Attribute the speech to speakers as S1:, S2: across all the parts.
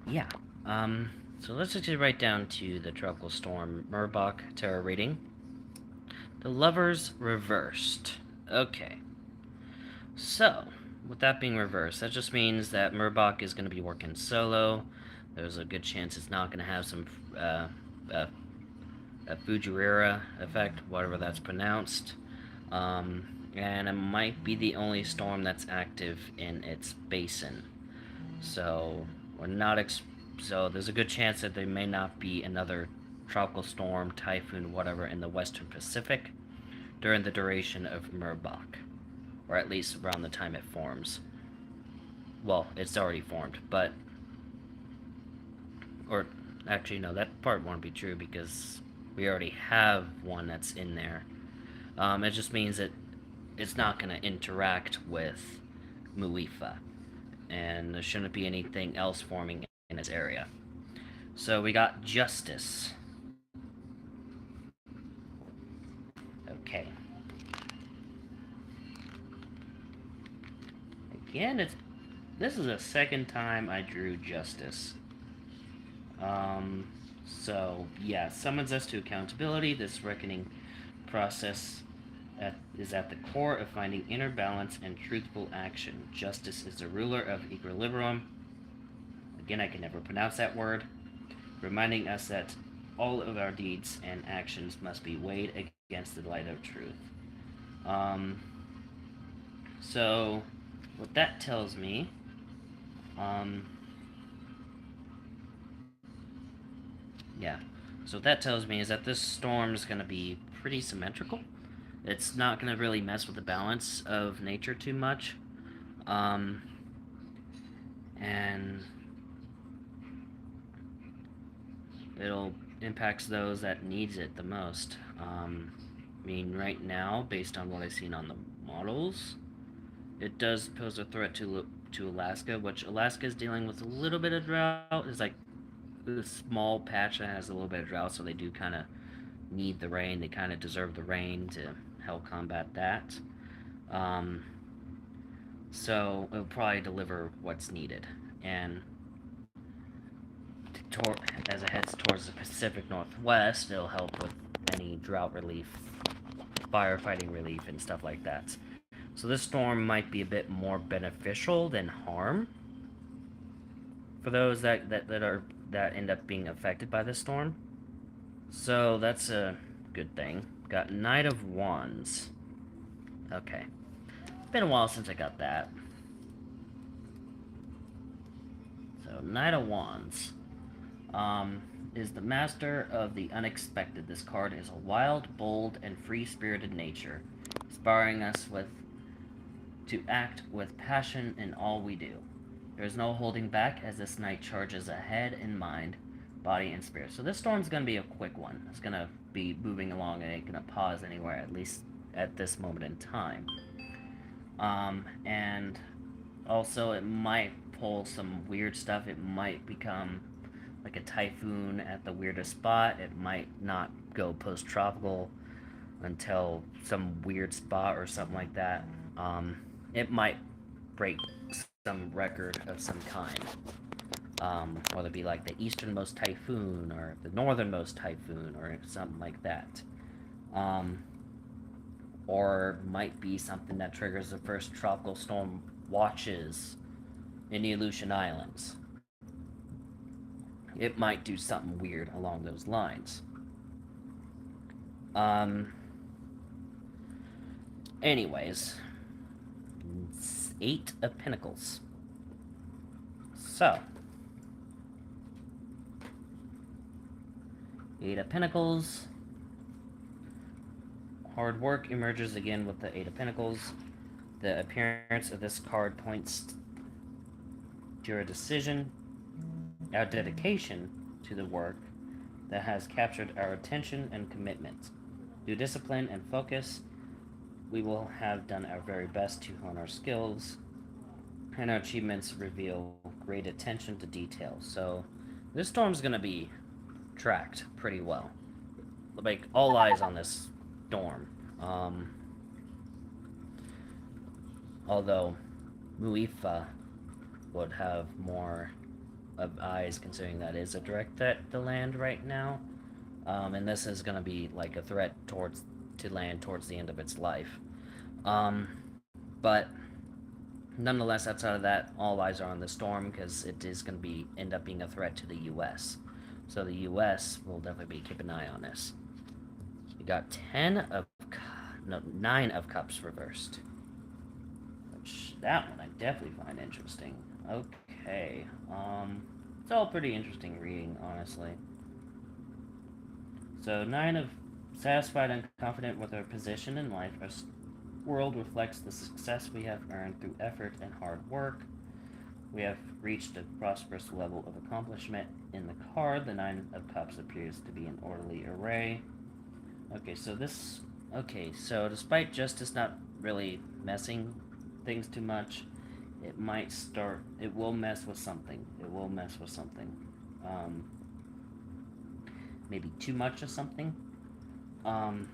S1: Yeah. So let's just get right down to the tropical storm Merbok terror rating. The lovers reversed. Okay. So, with that being reversed, that just means that Merbok is going to be working solo. There's a good chance it's not going to have some uh, a Fujiwara effect, whatever that's pronounced. And it might be the only storm that's active in its basin. So we're not. So there's a good chance that there may not be another tropical storm, typhoon, whatever, in the Western Pacific during the duration of Merbok, or at least around the time it forms. Well, it's already formed, but or actually no, that part won't be true because we already have one that's in there. It just means that it's not going to interact with Muifa, and there shouldn't be anything else forming in its area. So we got Justice. Okay. Again, this is the second time I drew Justice. So yeah, summons us to accountability. This reckoning process is at the core of finding inner balance and truthful action. Justice is the ruler of equilibrium. Again, I can never pronounce that word. Reminding us that all of our deeds and actions must be weighed against the light of truth. Um, so, what that tells me, um, yeah. So what that tells me is that this storm is going to be pretty symmetrical. It's not going to really mess with the balance of nature too much. Um, and it'll impacts those that needs it the most. I mean, right now, based on what I've seen on the models, it does pose a threat to Alaska, which Alaska is dealing with a little bit of drought. It's like a small patch that has a little bit of drought, so they do kind of need the rain. They kind of deserve the rain to help combat that. Um, so it'll probably deliver what's needed. And as it heads towards the Pacific Northwest, it'll help with any drought relief, firefighting relief, and stuff like that. So this storm might be a bit more beneficial than harm for those that end up being affected by this storm. So that's a good thing. Got Knight of Wands. Okay. Been a while since I got that. So Knight of Wands. Is the master of the unexpected. This card is a wild, bold, and free-spirited nature, inspiring us to act with passion in all we do. There is no holding back as this knight charges ahead in mind, body, and spirit. So this storm's going to be a quick one. It's going to be moving along and ain't going to pause anywhere, at least at this moment in time. And also, it might pull some weird stuff. It might become like a typhoon at the weirdest spot. It might not go post-tropical until some weird spot or something like that. It might break some record of some kind. Whether it be like the easternmost typhoon or the northernmost typhoon or something like that. Um, or might be something that triggers the first tropical storm watches in the Aleutian Islands. It might do something weird along those lines. Um, anyways, it's 8 of Pentacles. So, 8 of Pentacles. Hard work emerges again with the 8 of Pentacles. The appearance of this card points to your decision, our dedication to the work that has captured our attention and commitment. Through discipline and focus, we will have done our very best to hone our skills, and our achievements reveal great attention to detail. So, this storm's gonna be tracked pretty well. Like, all eyes on this storm. Although Muifa would have more of eyes, considering that is a direct threat to land right now. And this is going to be like a threat towards to land towards the end of its life. Um, but nonetheless, outside of that, all eyes are on the storm because it is going to be end up being a threat to the U.S. So the U.S. will definitely be keeping an eye on this. You got 9 of cups reversed. Which, that one I definitely find interesting. Okay. It's all pretty interesting reading, honestly. So, 9 of satisfied and confident with our position in life. Our world reflects the success we have earned through effort and hard work. We have reached a prosperous level of accomplishment. In the card, the 9 of Cups appears to be in orderly array. Okay, so this. Okay, so despite justice not really messing things too much, it might start. It will mess with something. It will mess with something. Um, Maybe too much of something. Um,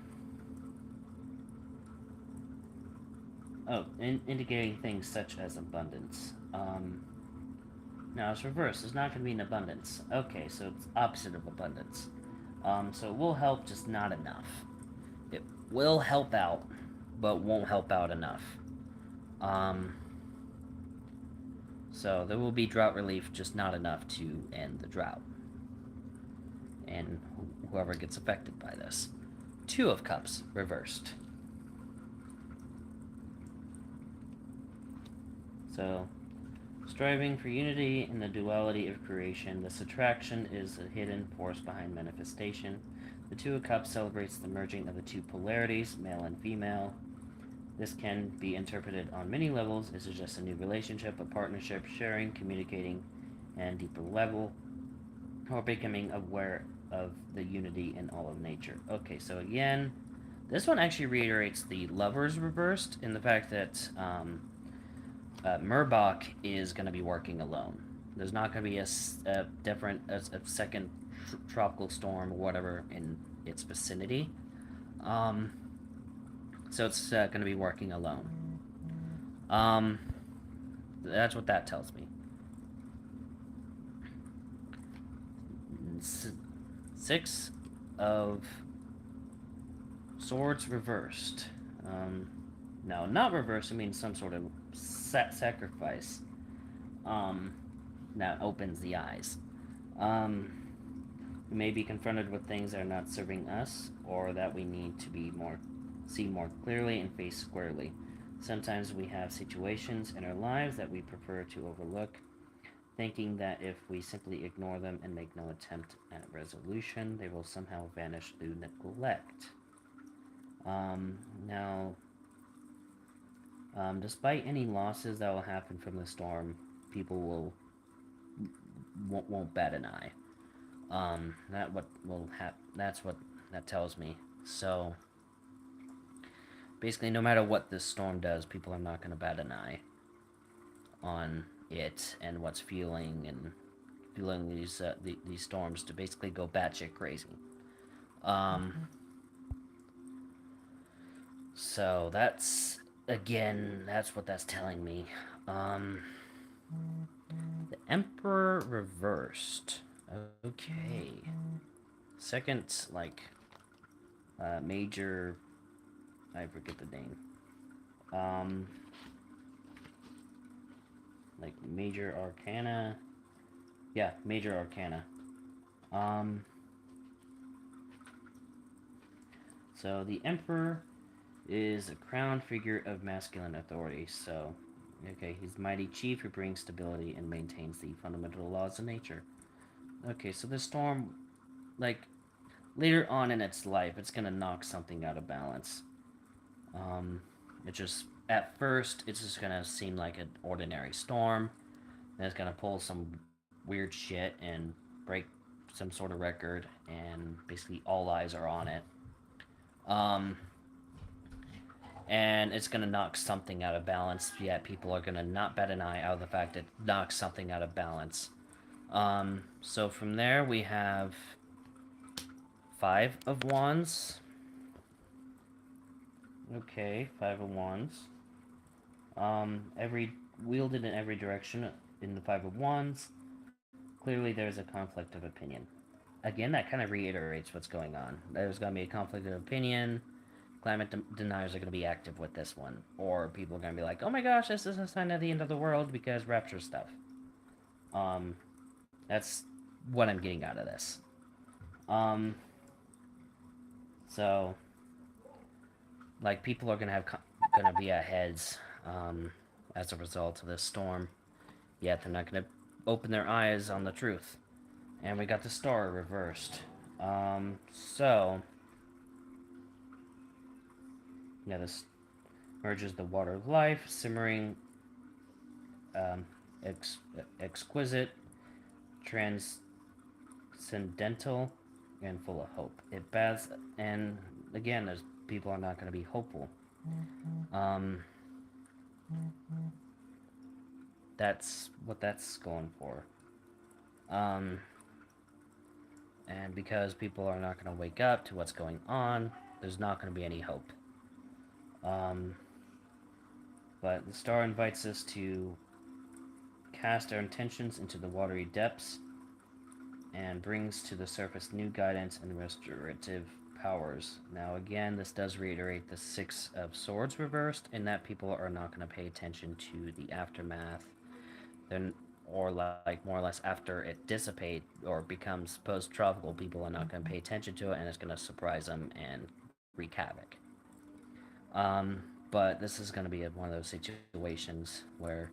S1: Indicating things such as abundance. Now it's reversed. It's not going to be an abundance. Okay, so it's opposite of abundance. So it will help, just not enough. It will help out, but won't help out enough. Um, so there will be drought relief, just not enough to end the drought. And whoever gets affected by this. 2 of Cups reversed. So, striving for unity in the duality of creation, this attraction is a hidden force behind manifestation. The 2 of Cups celebrates the merging of the 2 polarities, male and female. This can be interpreted on many levels. It suggests a new relationship, a partnership, sharing, communicating, and deeper level, or becoming aware of the unity in all of nature. Okay, so again, this one actually reiterates the lovers reversed in the fact that Merbok is going to be working alone. There's not going to be a second tropical storm or whatever in its vicinity. Um, so it's going to be working alone. Um, that's what that tells me. 6 of Swords reversed. No, not reversed. I mean some sort of sacrifice. Um, that opens the eyes. Um, we may be confronted with things that are not serving us, or that we need to see more clearly and face squarely. Sometimes we have situations in our lives that we prefer to overlook, thinking that if we simply ignore them and make no attempt at resolution, they will somehow vanish through neglect. Now, despite any losses that will happen from the storm, people won't bat an eye. That's what that tells me. So basically, no matter what this storm does, people are not going to bat an eye on it and what's fueling these storms to basically go batshit crazy. Um, so that's what that's telling me. The Emperor reversed. Okay. Second, major. I forget the name. Like major arcana. Yeah, major arcana. So the Emperor is a crowned figure of masculine authority. So, okay, he's mighty chief who brings stability and maintains the fundamental laws of nature. Okay, so the storm, like, later on in its life, it's gonna knock something out of balance. It just, at first, it's just gonna seem like an ordinary storm. Then it's gonna pull some weird shit and break some sort of record, and basically all eyes are on it. Um, and it's gonna knock something out of balance. Yet people are gonna not bat an eye out of the fact that it knocks something out of balance. So from there we have 5 of Wands. Okay, 5 of Wands. Every wielded in every direction in the 5 of Wands. clearly there's a conflict of opinion. Again, that kind of reiterates what's going on. There's going to be a conflict of opinion. Climate deniers are going to be active with this one. Or people are going to be like, oh my gosh, this is a sign of the end of the world because rapture stuff. That's what I'm getting out of this. So, like, people are gonna be at heads, as a result of this storm. Yet they're not gonna open their eyes on the truth. And we got the star reversed. So, yeah, this merges the water of life, simmering, um, exquisite, transcendental, and full of hope. It baths, and again, there's people are not going to be hopeful. That's what that's going for. And because people are not going to wake up to what's going on, there's not going to be any hope. But the star invites us to cast our intentions into the watery depths and brings to the surface new guidance and restorative powers. Now again, this does reiterate the Six of Swords reversed, in that people are not going to pay attention to the aftermath. Then, or like more or less after it dissipates or becomes post-tropical, people are not going to pay attention to it, and it's going to surprise them and wreak havoc. But this is going to be one of those situations where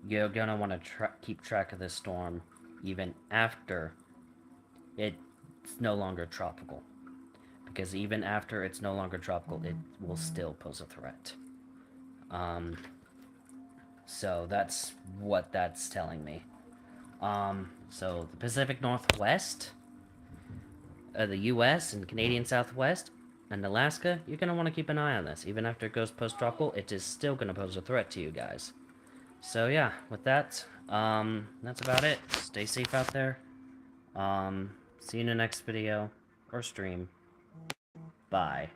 S1: you're going to want to keep track of this storm even after it's no longer tropical. Because even after it's no longer tropical, it will still pose a threat. So that's what that's telling me. So the Pacific Northwest, the US and Canadian Southwest, and Alaska, you're going to want to keep an eye on this. Even after it goes post-tropical, it is still going to pose a threat to you guys. So yeah, with that, that's about it. Stay safe out there. See you in the next video, or stream. Bye.